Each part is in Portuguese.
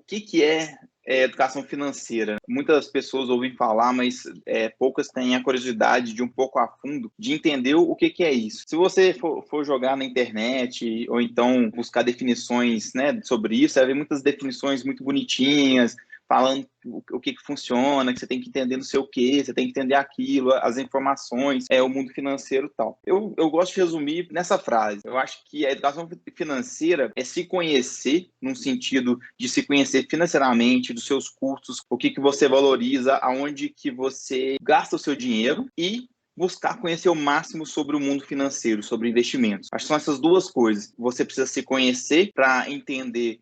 que é educação financeira? Muitas pessoas ouvem falar, mas poucas têm a curiosidade de um pouco a fundo de entender o que é isso. Se você for jogar na internet ou então buscar definições, né, sobre isso, você vai ver muitas definições muito bonitinhas, falando o que funciona, que você tem que entender não sei o que, você tem que entender aquilo, as informações, o mundo financeiro e tal. Eu gosto de resumir nessa frase. Eu acho que a educação financeira é se conhecer, num sentido de se conhecer financeiramente, dos seus custos, o que você valoriza, aonde que você gasta o seu dinheiro e buscar conhecer o máximo sobre o mundo financeiro, sobre investimentos. Acho que são essas duas coisas. Você precisa se conhecer para entender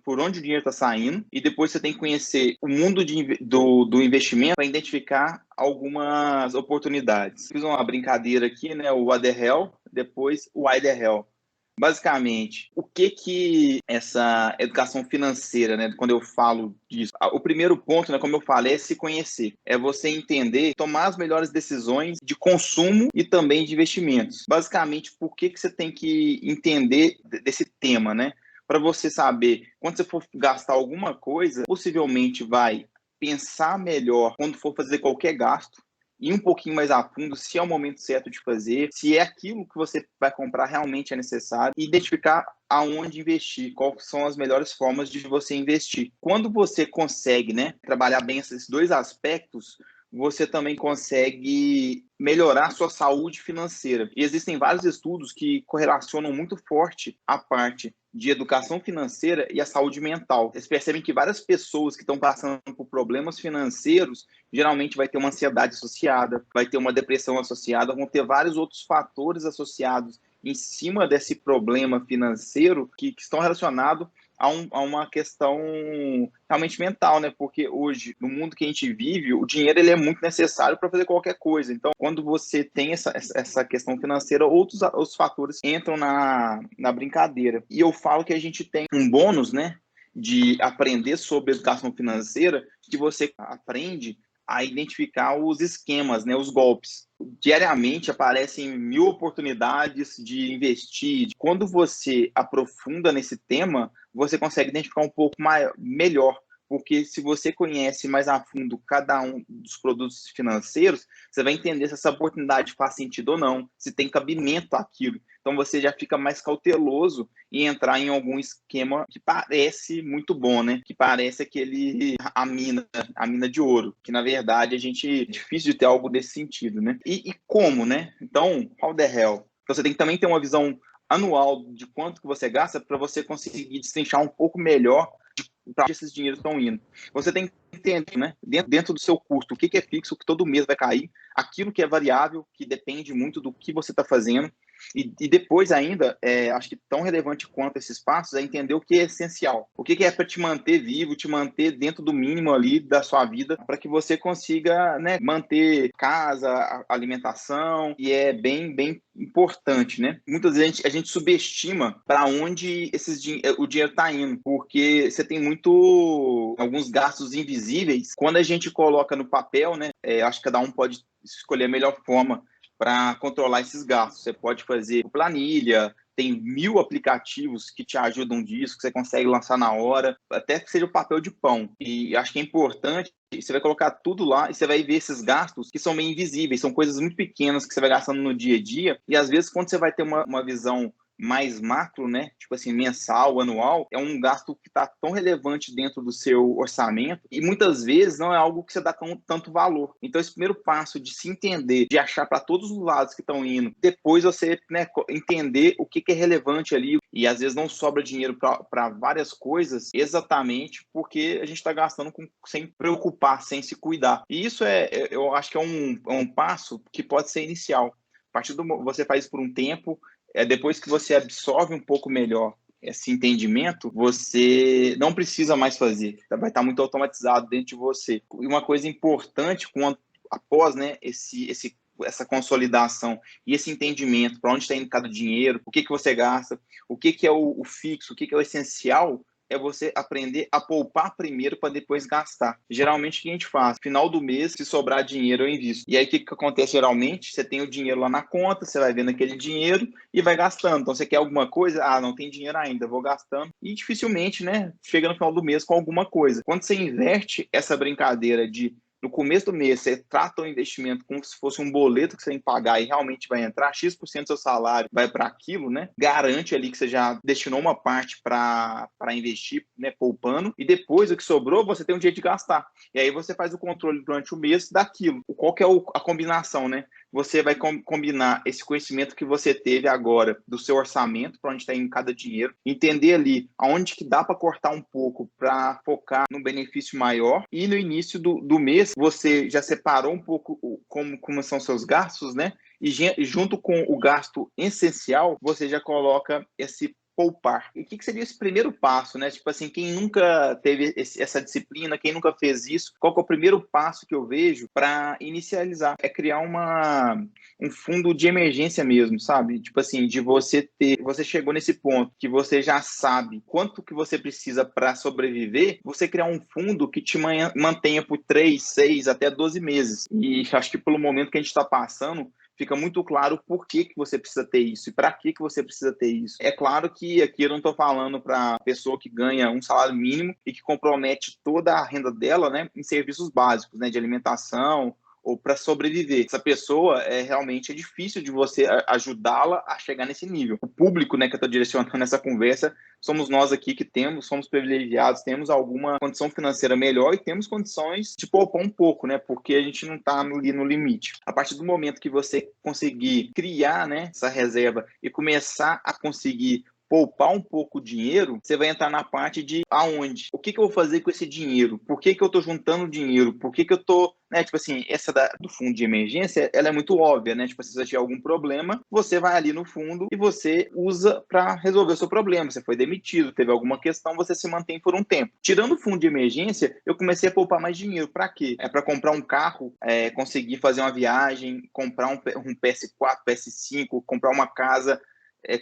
por onde o dinheiro está saindo, e depois você tem que conhecer o mundo do investimento para identificar algumas oportunidades. Fiz uma brincadeira aqui, né? O what the hell, depois o why the hell. Basicamente, o que essa educação financeira, né, quando eu falo disso, o primeiro ponto, né, como eu falei, é se conhecer. É você entender, tomar as melhores decisões de consumo e também de investimentos. Basicamente, por que você tem que entender desse tema, né? Para você saber, quando você for gastar alguma coisa, possivelmente vai pensar melhor quando for fazer qualquer gasto, ir um pouquinho mais a fundo se é o momento certo de fazer, se é aquilo que você vai comprar realmente é necessário, e identificar aonde investir, quais são as melhores formas de você investir. Quando você consegue, né, trabalhar bem esses dois aspectos, você também consegue melhorar a sua saúde financeira. E existem vários estudos que correlacionam muito forte a parte de educação financeira e a saúde mental. Eles percebem que várias pessoas que estão passando por problemas financeiros geralmente vai ter uma ansiedade associada, vai ter uma depressão associada, vão ter vários outros fatores associados em cima desse problema financeiro que estão relacionados a uma questão realmente mental, né? Porque hoje, no mundo que a gente vive, o dinheiro ele é muito necessário para fazer qualquer coisa. Então, quando você tem essa questão financeira, outros fatores entram na brincadeira. E eu falo que a gente tem um bônus, né, de aprender sobre educação financeira, que você aprende a identificar os esquemas, né, os golpes. Diariamente aparecem 1000 oportunidades de investir. Quando você aprofunda nesse tema, você consegue identificar um pouco melhor, porque se você conhece mais a fundo cada um dos produtos financeiros, você vai entender se essa oportunidade faz sentido ou não, se tem cabimento aquilo. Então você já fica mais cauteloso em entrar em algum esquema que parece muito bom, né? Que parece a mina de ouro, que na verdade é difícil de ter algo desse sentido, né? E como, né? Então, how the hell? Você tem que também ter uma visão anual de quanto que você gasta para você conseguir destrinchar um pouco melhor para onde esses dinheiros estão indo. Você tem que entender, né, dentro do seu custo, o que é fixo, o que todo mês vai cair, aquilo que é variável, que depende muito do que você está fazendo. E depois ainda, acho que tão relevante quanto esses passos é entender o que é essencial. O que é para te manter vivo, te manter dentro do mínimo ali da sua vida, para que você consiga, né, manter casa, alimentação, e é bem importante, né? Muitas vezes a gente subestima para onde o dinheiro está indo, porque você tem alguns gastos invisíveis. Quando a gente coloca no papel, né, acho que cada um pode escolher a melhor forma para controlar esses gastos. Você pode fazer planilha, tem 1000 aplicativos que te ajudam disso, que você consegue lançar na hora, até que seja o papel de pão. E acho que é importante, você vai colocar tudo lá e você vai ver esses gastos que são meio invisíveis, são coisas muito pequenas que você vai gastando no dia a dia, e às vezes quando você vai ter uma visão mais macro, né, tipo assim, mensal, anual, é um gasto que está tão relevante dentro do seu orçamento e muitas vezes não é algo que você dá tanto valor. Então, esse primeiro passo de se entender, de achar para todos os lados que estão indo, depois você, né, entender o que é relevante ali, e às vezes não sobra dinheiro para várias coisas, exatamente porque a gente está gastando sem preocupar, sem se cuidar. E isso eu acho que é um passo que pode ser inicial. A partir do você faz isso por um tempo, depois que você absorve um pouco melhor esse entendimento, você não precisa mais fazer, vai estar muito automatizado dentro de você. E uma coisa importante, após, né, essa consolidação e esse entendimento para onde está indo cada dinheiro, o que você gasta, o que é o fixo, o que é o essencial, é você aprender a poupar primeiro para depois gastar. Geralmente o que a gente faz? Final do mês, se sobrar dinheiro, eu invisto. E aí o que acontece geralmente? Você tem o dinheiro lá na conta, você vai vendo aquele dinheiro e vai gastando. Então você quer alguma coisa? Ah, não tem dinheiro ainda, vou gastando. E dificilmente, né, chega no final do mês com alguma coisa. Quando você inverte essa brincadeira de no começo do mês, você trata o investimento como se fosse um boleto que você tem que pagar e realmente vai entrar, X% do seu salário vai para aquilo, né? Garante ali que você já destinou uma parte para investir, né, poupando, e depois o que sobrou, você tem um jeito de gastar. E aí você faz o controle durante o mês daquilo. Qual que é a combinação, né? Você vai combinar esse conhecimento que você teve agora do seu orçamento, para onde está indo cada dinheiro, entender ali aonde que dá para cortar um pouco para focar no benefício maior, e no início do mês você já separou um pouco como são seus gastos, né? E junto com o gasto essencial, você já coloca esse poupar. E o que seria esse primeiro passo, né? Tipo assim, quem nunca teve essa disciplina, quem nunca fez isso, qual que é o primeiro passo que eu vejo para inicializar? É criar um fundo de emergência mesmo, sabe? Tipo assim, de você chegou nesse ponto que você já sabe quanto que você precisa para sobreviver, você criar um fundo que te mantenha por 3, 6, até 12 meses. E acho que pelo momento que a gente está passando, fica muito claro por que você precisa ter isso e para que você precisa ter isso. É claro que aqui eu não estou falando para a pessoa que ganha um salário mínimo e que compromete toda a renda dela, né, em serviços básicos, né, de alimentação ou para sobreviver. Essa pessoa realmente é difícil de você ajudá-la a chegar nesse nível. O público, né, que eu estou direcionando nessa conversa somos nós aqui que somos privilegiados, temos alguma condição financeira melhor e temos condições de poupar um pouco, né? Porque a gente não está no limite. A partir do momento que você conseguir criar, né, essa reserva e começar a conseguir poupar um pouco o dinheiro, você vai entrar na parte de aonde? O que eu vou fazer com esse dinheiro? Por que eu estou juntando dinheiro? Por que eu estou, né? Tipo assim, essa do fundo de emergência, ela é muito óbvia, né? Tipo, se você tiver algum problema, você vai ali no fundo e você usa para resolver o seu problema. Você foi demitido, teve alguma questão, você se mantém por um tempo. Tirando o fundo de emergência, eu comecei a poupar mais dinheiro. Para quê? É para comprar um carro, conseguir fazer uma viagem, comprar um PS4, PS5, comprar uma casa,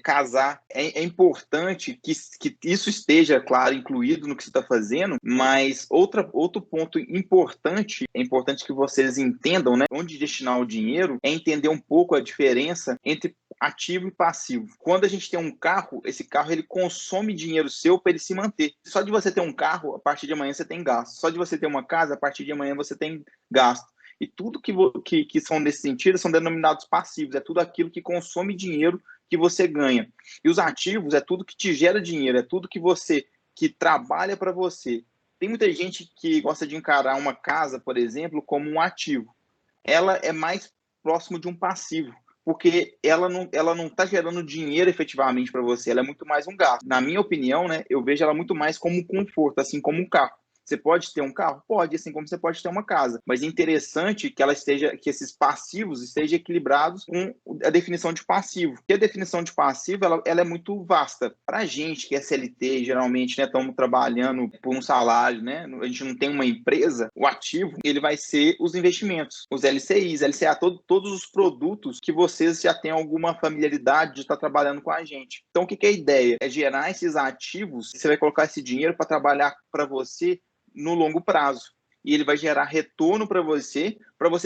casar. É importante que isso esteja, claro, incluído no que você está fazendo, mas outro ponto importante, é importante que vocês entendam, né, onde destinar o dinheiro, é entender um pouco a diferença entre ativo e passivo. Quando a gente tem um carro, esse carro ele consome dinheiro seu para ele se manter. Só de você ter um carro, a partir de amanhã você tem gasto. Só de você ter uma casa, a partir de amanhã você tem gasto. E tudo que são nesse sentido são denominados passivos. É tudo aquilo que consome dinheiro que você ganha. E os ativos é tudo que te gera dinheiro, é tudo que trabalha para você. Tem muita gente que gosta de encarar uma casa, por exemplo, como um ativo. Ela é mais próximo de um passivo, porque ela não está gerando dinheiro efetivamente para você, ela é muito mais um gasto. Na minha opinião, né, eu vejo ela muito mais como um conforto, assim como um carro. Você pode ter um carro? Pode, assim como você pode ter uma casa. Mas é interessante que esses passivos estejam equilibrados com a definição de passivo. Porque a definição de passivo, ela é muito vasta. Para a gente que é CLT, geralmente, né, estamos trabalhando por um salário, né, a gente não tem uma empresa, o ativo, ele vai ser os investimentos, os LCIs, LCA, todos os produtos que vocês já têm alguma familiaridade de estar trabalhando com a gente. Então, o que é a ideia? É gerar esses ativos, você vai colocar esse dinheiro para trabalhar para você no longo prazo. E ele vai gerar retorno para você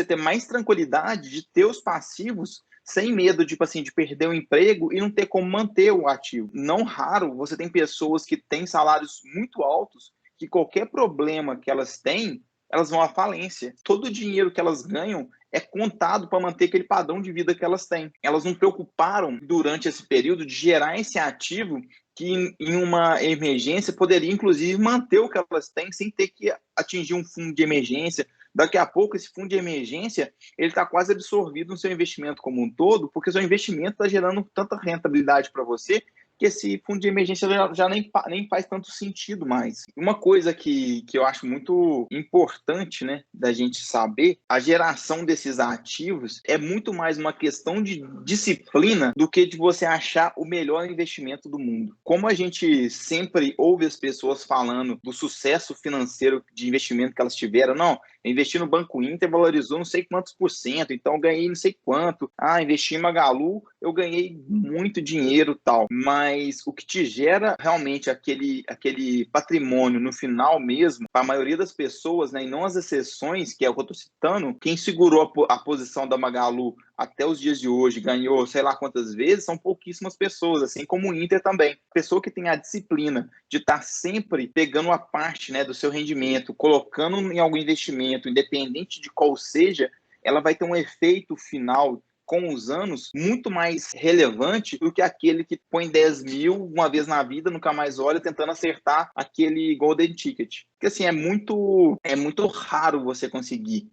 ter mais tranquilidade de ter os passivos sem medo, tipo assim, de perder o emprego e não ter como manter o ativo. Não raro, você tem pessoas que têm salários muito altos, que qualquer problema que elas têm, elas vão à falência. Todo o dinheiro que elas ganham é contado para manter aquele padrão de vida que elas têm. Elas não preocuparam durante esse período de gerar esse ativo que em uma emergência poderia, inclusive, manter o que elas têm sem ter que atingir um fundo de emergência. Daqui a pouco, esse fundo de emergência ele está quase absorvido no seu investimento como um todo, porque seu investimento está gerando tanta rentabilidade para você que esse fundo de emergência já nem faz tanto sentido mais. Uma coisa que eu acho muito importante, né, da gente saber, a geração desses ativos é muito mais uma questão de disciplina do que de você achar o melhor investimento do mundo. Como a gente sempre ouve as pessoas falando do sucesso financeiro de investimento que elas tiveram, não, Eu investi no Banco Inter, valorizou não sei quantos por cento, então eu ganhei não sei quanto. Ah, investi em Magalu, eu ganhei muito dinheiro e tal. Mas o que te gera realmente aquele patrimônio no final mesmo, para a maioria das pessoas, né, e não as exceções, que é o que eu estou citando, quem segurou a posição da Magalu até os dias de hoje, ganhou sei lá quantas vezes, são pouquíssimas pessoas, assim como o Inter também. Pessoa que tem a disciplina de estar sempre pegando uma parte, né, do seu rendimento, colocando em algum investimento, independente de qual seja, ela vai ter um efeito final com os anos muito mais relevante do que aquele que põe 10 mil uma vez na vida, nunca mais olha, tentando acertar aquele golden ticket. Porque assim, é muito raro você conseguir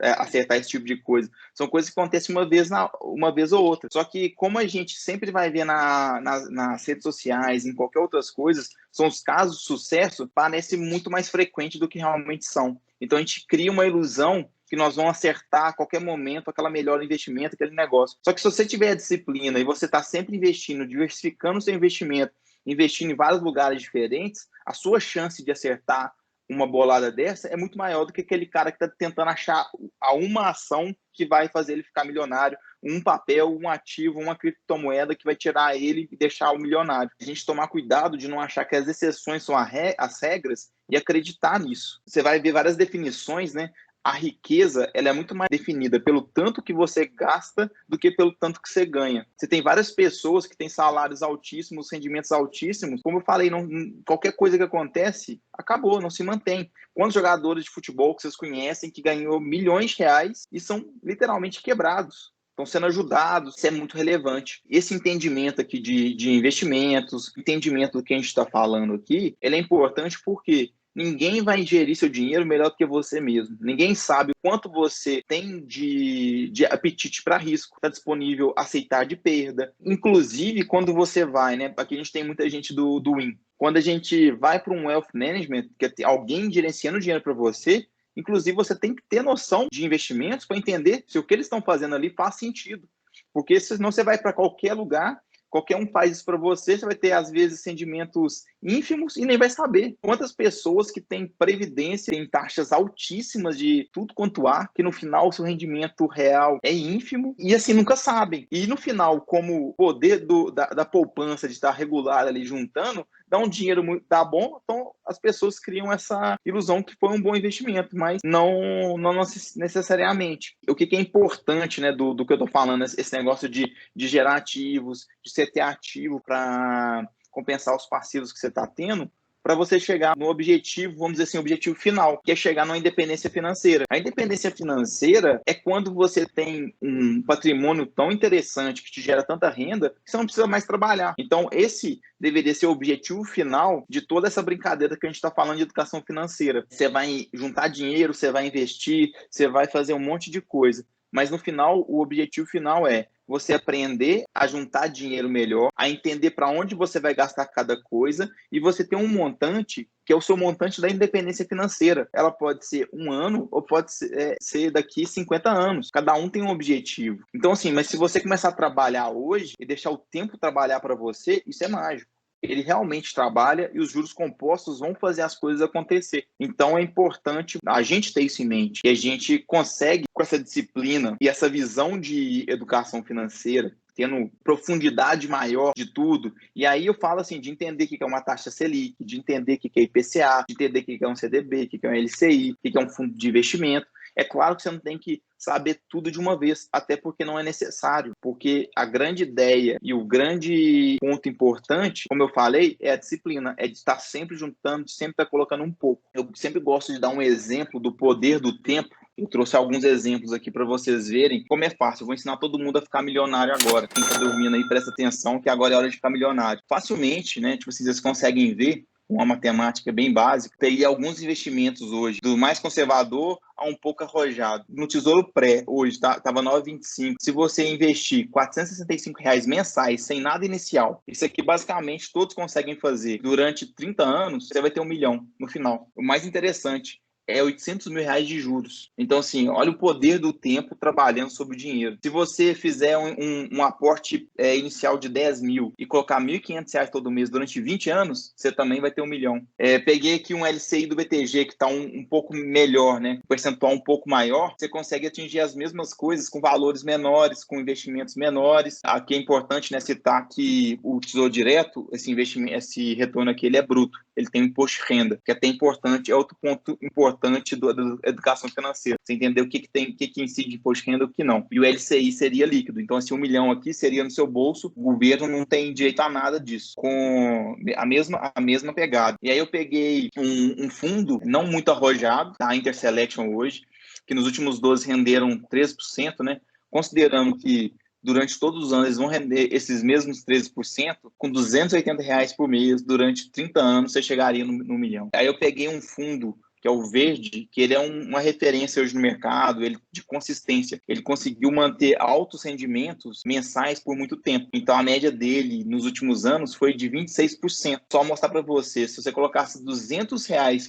acertar esse tipo de coisa. São coisas que acontecem uma vez ou outra. Só que como a gente sempre vai ver nas redes sociais, em qualquer outras coisas, são os casos de sucesso, parece muito mais frequente do que realmente são. Então a gente cria uma ilusão que nós vamos acertar a qualquer momento aquela melhor investimento, aquele negócio. Só que se você tiver a disciplina e você está sempre investindo, diversificando o seu investimento, investindo em vários lugares diferentes, a sua chance de acertar uma bolada dessa é muito maior do que aquele cara que está tentando achar uma ação que vai fazer ele ficar milionário, um papel, um ativo, uma criptomoeda que vai tirar ele e deixar o milionário. A gente tomar cuidado de não achar que as exceções são as regras e acreditar nisso. Você vai ver várias definições, né? A riqueza ela é muito mais definida pelo tanto que você gasta do que pelo tanto que você ganha. Você tem várias pessoas que têm salários altíssimos, rendimentos altíssimos. Como eu falei, qualquer coisa que acontece, acabou, não se mantém. Quantos jogadores de futebol que vocês conhecem que ganhou milhões de reais e são literalmente quebrados? Estão sendo ajudados, isso é muito relevante. Esse entendimento aqui de investimentos, entendimento do que a gente está falando aqui, ele é importante porque ninguém vai gerir seu dinheiro melhor do que você mesmo. Ninguém sabe o quanto você tem de apetite para risco, está disponível a aceitar de perda. Inclusive, quando você vai, né? Aqui a gente tem muita gente do Win. Quando a gente vai para um wealth management, que é alguém gerenciando dinheiro para você, inclusive você tem que ter noção de investimentos para entender se o que eles estão fazendo ali faz sentido. Porque senão você vai para qualquer lugar, qualquer um faz isso para você, você vai ter, às vezes, rendimentos ínfimos e nem vai saber. Quantas pessoas que têm previdência, têm taxas altíssimas de tudo quanto há, que no final o seu rendimento real é ínfimo e assim nunca sabem. E no final, como o poder da poupança de estar regular ali juntando, dá um dinheiro muito, dá bom, então as pessoas criam essa ilusão que foi um bom investimento, mas não necessariamente. O que é importante, né, do que eu estou falando, esse negócio de gerar ativos, de você ter ativo para compensar os passivos que você está tendo, para você chegar no objetivo, vamos dizer assim, objetivo final, que é chegar numa independência financeira. A independência financeira é quando você tem um patrimônio tão interessante que te gera tanta renda que você não precisa mais trabalhar. Então, esse deveria ser o objetivo final de toda essa brincadeira que a gente está falando de educação financeira. Você vai juntar dinheiro, você vai investir, você vai fazer um monte de coisa. Mas no final, o objetivo final é você aprender a juntar dinheiro melhor, a entender para onde você vai gastar cada coisa e você ter um montante que é o seu montante da independência financeira. Ela pode ser um ano ou pode ser daqui 50 anos. Cada um tem um objetivo. Então, assim, mas se você começar a trabalhar hoje e deixar o tempo trabalhar para você, isso é mágico. Ele realmente trabalha e os juros compostos vão fazer as coisas acontecer. Então é importante a gente ter isso em mente, que a gente consegue, com essa disciplina e essa visão de educação financeira, tendo profundidade maior de tudo. E aí eu falo assim, de entender o que é uma taxa Selic, de entender o que é IPCA, de entender o que é um CDB, o que é um LCI, o que é um fundo de investimento. É claro que você não tem que saber tudo de uma vez, até porque não é necessário, porque a grande ideia e o grande ponto importante, como eu falei, é a disciplina, é de estar sempre juntando, de sempre estar colocando um pouco. Eu sempre gosto de dar um exemplo do poder do tempo. Eu trouxe alguns exemplos aqui para vocês verem como é fácil. Eu vou ensinar todo mundo a ficar milionário agora. Quem está dormindo aí, presta atenção que agora é hora de ficar milionário. Facilmente, né? Tipo, vocês conseguem ver uma matemática bem básica, teria alguns investimentos hoje, do mais conservador a um pouco arrojado. No Tesouro Pré, hoje, estava 9,25. Se você investir R$ 465 mensais, sem nada inicial, isso aqui basicamente todos conseguem fazer durante 30 anos, você vai ter 1 milhão no final. O mais interessante é R$ 800 mil de juros. Então, assim, olha o poder do tempo trabalhando sobre o dinheiro. Se você fizer um aporte inicial de 10 mil e colocar R$ 1.500 todo mês durante 20 anos, você também vai ter 1 milhão. Peguei aqui um LCI do BTG que está um pouco melhor, né? Um percentual um pouco maior, você consegue atingir as mesmas coisas com valores menores, com investimentos menores. Aqui é importante, né, citar que o Tesouro Direto, esse investimento, esse retorno aqui, ele é bruto. Ele tem um imposto de renda, que é até importante, é outro ponto importante da educação financeira. Você entender o que incide de imposto de renda e o que não. E o LCI seria líquido. Então, assim, 1 milhão aqui seria no seu bolso, o governo não tem direito a nada disso, com a mesma pegada. E aí eu peguei um fundo não muito arrojado, tá? Interselection hoje, que nos últimos 12 renderam 13%, né? Considerando que durante todos os anos eles vão render esses mesmos 13%, com R$ 280 por mês, durante 30 anos você chegaria no milhão. Aí eu peguei um fundo que é o Verde, que ele é uma referência hoje no mercado, ele de consistência. Ele conseguiu manter altos rendimentos mensais por muito tempo. Então, a média dele nos últimos anos foi de 26%. Só mostrar para você, se você colocasse R$ 200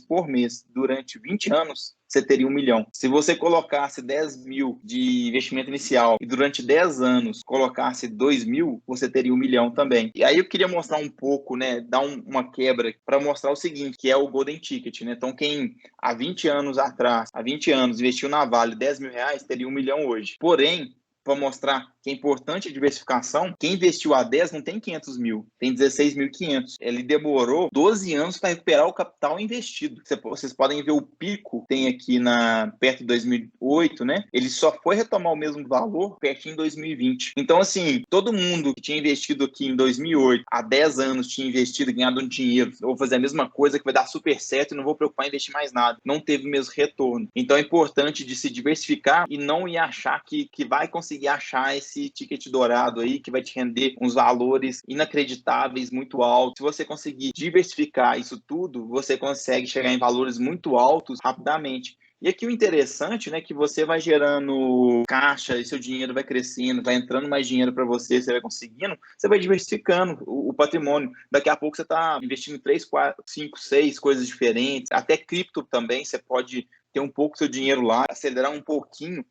por mês durante 20 anos, você teria 1 milhão. Se você colocasse 10 mil de investimento inicial e durante 10 anos colocasse 2 mil, você teria 1 milhão também. E aí eu queria mostrar um pouco, né, dar uma quebra para mostrar o seguinte, que é o Golden Ticket, né? Então, quem há 20 anos atrás, há 20 anos, investiu na Vale R$ 10 mil, teria 1 milhão hoje. Porém, para mostrar que é importante a diversificação, quem investiu a 10 não tem 500 mil, tem 16.500. Ele demorou 12 anos para recuperar o capital investido. Vocês podem ver o pico, tem aqui perto de 2008, né? Ele só foi retomar o mesmo valor pertinho em 2020. Então, assim, todo mundo que tinha investido aqui em 2008, há 10 anos tinha investido e ganhado um dinheiro, eu vou fazer a mesma coisa que vai dar super certo e não vou preocupar em investir mais nada. Não teve o mesmo retorno. Então, é importante de se diversificar e não ir achar que vai conseguir achar esse ticket dourado aí que vai te render uns valores inacreditáveis, muito altos. Se você conseguir diversificar isso tudo, você consegue chegar em valores muito altos rapidamente. E aqui o interessante, né, que você vai gerando caixa e seu dinheiro vai crescendo, vai entrando mais dinheiro para você, você vai conseguindo, você vai diversificando o patrimônio. Daqui a pouco você está investindo em 3, 4, 5, 6 coisas diferentes, até cripto também, você pode ter um pouco do seu dinheiro lá, acelerar um pouquinho,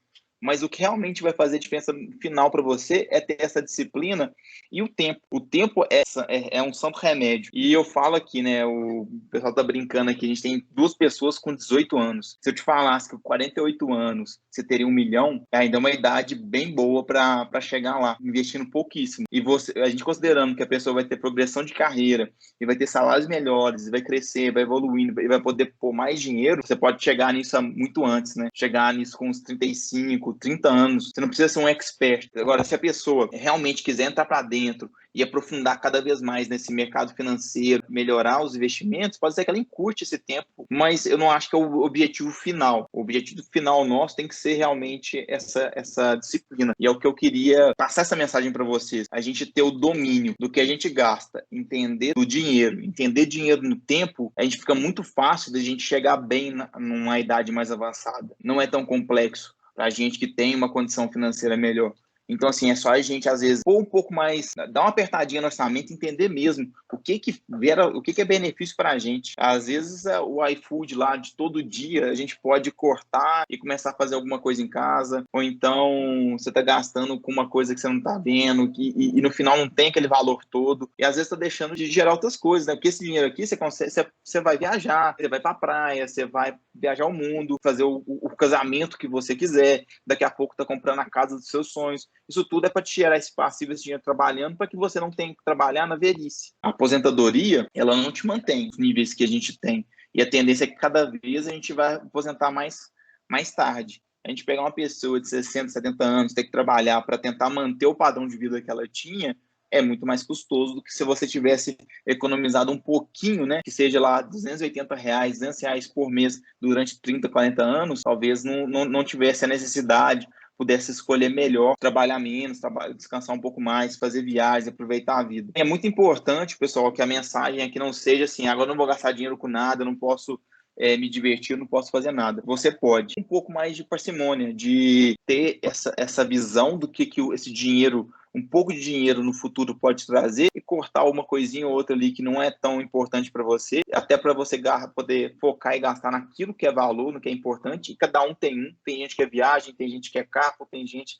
mas o que realmente vai fazer diferença final para você é ter essa disciplina e o tempo. O tempo é um santo remédio. E eu falo aqui, né? O pessoal tá brincando aqui, a gente tem 2 pessoas com 18 anos. Se eu te falasse que com 48 anos você teria 1 milhão, ainda é uma idade bem boa para chegar lá, investindo pouquíssimo. E a gente considerando que a pessoa vai ter progressão de carreira, e vai ter salários melhores, e vai crescer, vai evoluindo, e vai poder pôr mais dinheiro, você pode chegar nisso muito antes, né? Chegar nisso com uns 35, 30 anos. Você não precisa ser um expert. Agora, se a pessoa realmente quiser entrar para dentro e aprofundar cada vez mais nesse mercado financeiro, melhorar os investimentos, pode ser que ela encurte esse tempo, mas eu não acho que é o objetivo final. O objetivo final nosso tem que ser realmente essa disciplina. E é o que eu queria passar essa mensagem para vocês. A gente ter o domínio do que a gente gasta, entender do dinheiro, entender dinheiro no tempo, a gente fica muito fácil da gente chegar bem numa idade mais avançada. Não é tão complexo para a gente que tem uma condição financeira melhor. Então, assim, é só a gente, às vezes, pôr um pouco mais, dar uma apertadinha no orçamento, entender mesmo o que é benefício para a gente. Às vezes, o iFood lá de todo dia, a gente pode cortar e começar a fazer alguma coisa em casa, ou então você está gastando com uma coisa que você não está vendo, e no final não tem aquele valor todo, e às vezes está deixando de gerar outras coisas, né? Porque esse dinheiro aqui, você vai viajar, você vai para a praia, você vai viajar o mundo, fazer o casamento que você quiser, daqui a pouco está comprando a casa dos seus sonhos. Isso tudo é para te gerar esse passivo, esse dinheiro trabalhando, para que você não tenha que trabalhar na velhice. A aposentadoria, ela não te mantém os níveis que a gente tem. E a tendência é que cada vez a gente vai aposentar mais tarde. A gente pegar uma pessoa de 60, 70 anos, ter que trabalhar para tentar manter o padrão de vida que ela tinha, é muito mais custoso do que se você tivesse economizado um pouquinho, né? Que seja lá R$ 280, R$ 200 por mês durante 30, 40 anos, talvez não tivesse a necessidade, pudesse escolher melhor, trabalhar menos, descansar um pouco mais, fazer viagens, aproveitar a vida. É muito importante, pessoal, que a mensagem aqui não seja assim, agora eu não vou gastar dinheiro com nada, eu não posso me divertir, eu não posso fazer nada. Você pode. Um pouco mais de parcimônia, de ter essa visão do que esse dinheiro um pouco de dinheiro no futuro pode trazer e cortar uma coisinha ou outra ali que não é tão importante para você, até para você poder focar e gastar naquilo que é valor, no que é importante. E cada um tem um. Tem gente que é viagem, tem gente que é carro, tem gente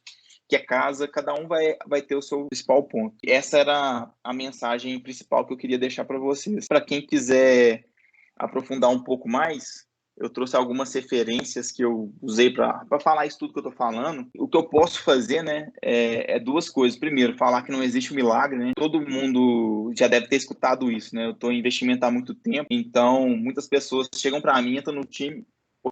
que é casa, cada um vai ter o seu principal ponto. Essa era a mensagem principal que eu queria deixar para vocês. Para quem quiser aprofundar um pouco mais, eu trouxe algumas referências que eu usei para falar isso tudo que eu estou falando. O que eu posso fazer, né, é duas coisas. Primeiro, falar que não existe um milagre, né? Todo mundo já deve ter escutado isso, né? Eu estou em investimento há muito tempo, então muitas pessoas chegam para mim, entram no time.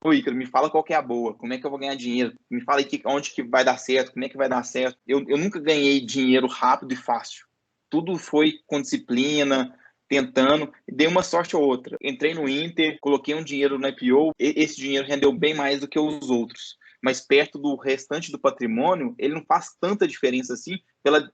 Ô, Ícaro, me fala qual que é a boa, como é que eu vou ganhar dinheiro? Me fala aí onde que vai dar certo, como é que vai dar certo. Eu nunca ganhei dinheiro rápido e fácil. Tudo foi com disciplina, tentando, dei uma sorte ou outra. Entrei no Inter, coloquei um dinheiro no IPO, esse dinheiro rendeu bem mais do que os outros. Mas perto do restante do patrimônio, ele não faz tanta diferença assim,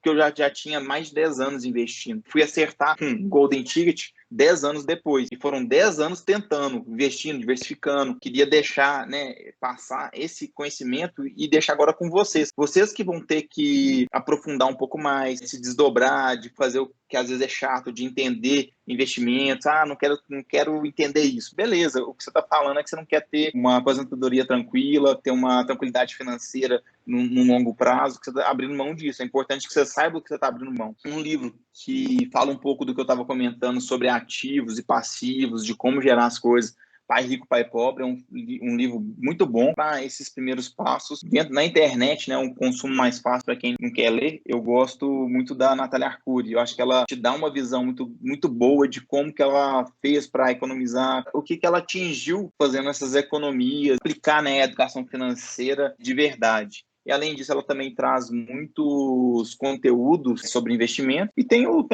que eu já tinha mais de 10 anos investindo. Fui acertar com Golden Ticket 10 anos depois. E foram 10 anos tentando, investindo, diversificando. Queria deixar, né, passar esse conhecimento e deixar agora com vocês. Vocês que vão ter que aprofundar um pouco mais, se desdobrar, de fazer o que às vezes é chato, de entender investimentos. Ah, não quero entender isso. Beleza, o que você está falando é que você não quer ter uma aposentadoria tranquila, ter uma tranquilidade financeira num longo prazo, que você está abrindo mão disso. É importante que você saiba o que você está abrindo mão. Um livro que fala um pouco do que eu estava comentando sobre ativos e passivos, de como gerar as coisas. Pai Rico, Pai Pobre é um livro muito bom para esses primeiros passos. Dentro na internet, né, um consumo mais fácil para quem não quer ler. Eu gosto muito da Natália Arcuri. Eu acho que ela te dá uma visão muito, muito boa de como que ela fez para economizar, o que ela atingiu fazendo essas economias, aplicar, né, a educação financeira de verdade. E, além disso, ela também traz muitos conteúdos sobre investimento. E tem o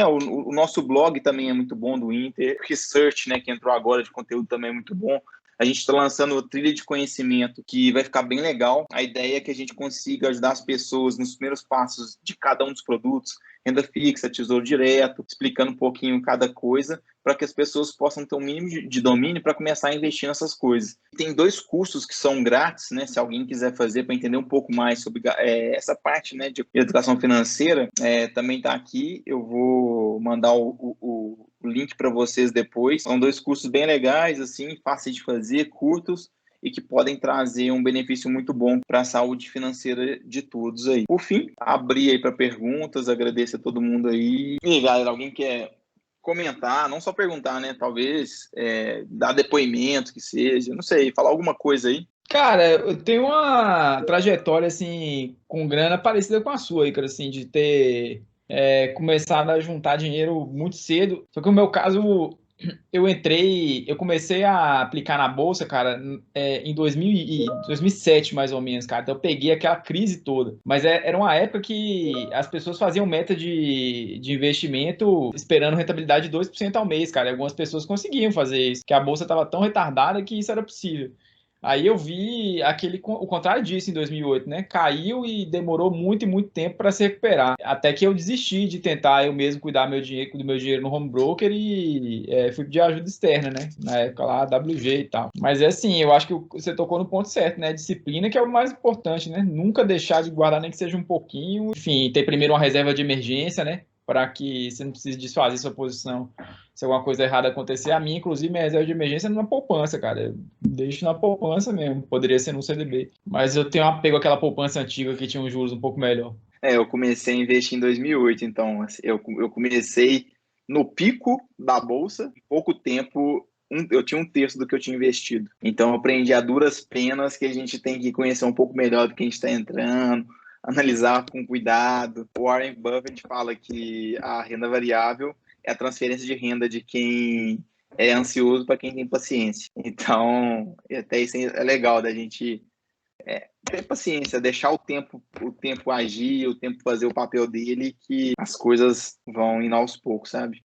nosso blog também é muito bom, do Inter. O Research, né, que entrou agora de conteúdo também é muito bom. A gente está lançando o Trilha de Conhecimento, que vai ficar bem legal. A ideia é que a gente consiga ajudar as pessoas nos primeiros passos de cada um dos produtos, renda fixa, tesouro direto, explicando um pouquinho cada coisa, para que as pessoas possam ter um mínimo de domínio para começar a investir nessas coisas. Tem 2 cursos que são grátis, né? Se alguém quiser fazer para entender um pouco mais sobre essa parte, né, de educação financeira, também está aqui. Eu vou mandar o link para vocês depois. São 2 cursos bem legais, assim, fáceis de fazer, curtos, e que podem trazer um benefício muito bom para a saúde financeira de todos aí. Por fim, abrir aí para perguntas, agradeço a todo mundo aí. E galera, alguém quer comentar, não só perguntar, né? Talvez dar depoimento, que seja, não sei, falar alguma coisa aí. Cara, eu tenho uma trajetória, assim, com grana parecida com a sua, Ícaro, assim, de ter começado a juntar dinheiro muito cedo. Só que no meu caso, eu comecei a aplicar na bolsa, cara, em 2007, mais ou menos, cara. Então eu peguei aquela crise toda. Mas era uma época que as pessoas faziam meta de investimento esperando rentabilidade de 2% ao mês, cara. E algumas pessoas conseguiam fazer isso, que a bolsa estava tão retardada que isso era possível. Aí eu vi o contrário disso em 2008, né? Caiu e demorou muito e muito tempo para se recuperar. Até que eu desisti de tentar eu mesmo cuidar do meu dinheiro no home broker e fui pedir ajuda externa, né? Na época lá, WG e tal. Mas é assim, eu acho que você tocou no ponto certo, né? Disciplina que é o mais importante, né? Nunca deixar de guardar nem que seja um pouquinho. Enfim, ter primeiro uma reserva de emergência, né? Para que você não precise desfazer sua posição se alguma coisa errada acontecer. A minha, inclusive, minha reserva de emergência é numa poupança, cara. Eu deixo na poupança mesmo. Poderia ser no CDB. Mas eu tenho um apego àquela poupança antiga que tinha uns juros um pouco melhor. Eu comecei a investir em 2008, então assim, eu comecei no pico da bolsa, em pouco tempo eu tinha 1/3 do que eu tinha investido. Então eu aprendi a duras penas que a gente tem que conhecer um pouco melhor do que a gente está entrando, analisar com cuidado. O Warren Buffett fala que a renda variável é a transferência de renda de quem é ansioso para quem tem paciência. Então, até isso é legal da gente ter paciência, deixar o tempo agir, o tempo fazer o papel dele, que as coisas vão indo aos poucos, sabe?